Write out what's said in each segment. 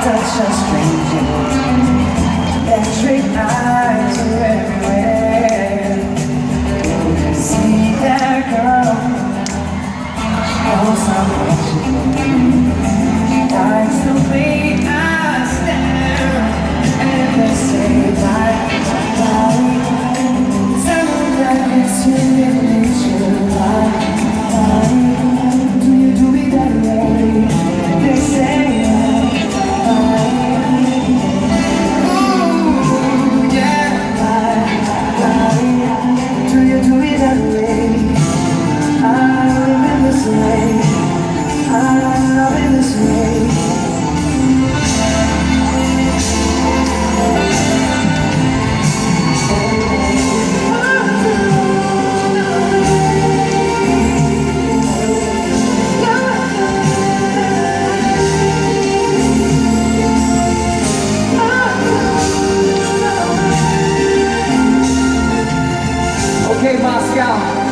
Such a stranger, electric eyes are everywhere. See that girl, knows how much she likes the way I stare, and they say bye, bye. Tell them that it's your nature, bye, bye. Do you do it that way? They say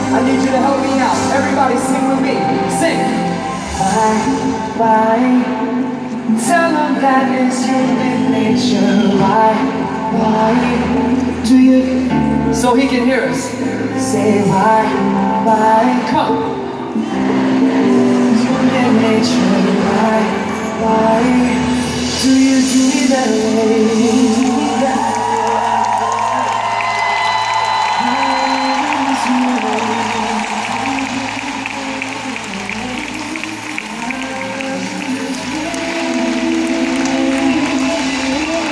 I need you to help me out. Everybody sing with me. Sing. Why? Tell them that it's human nature. Why? Do you? So he can hear us. Say why? Come. Human nature. Why? Do you do me that way?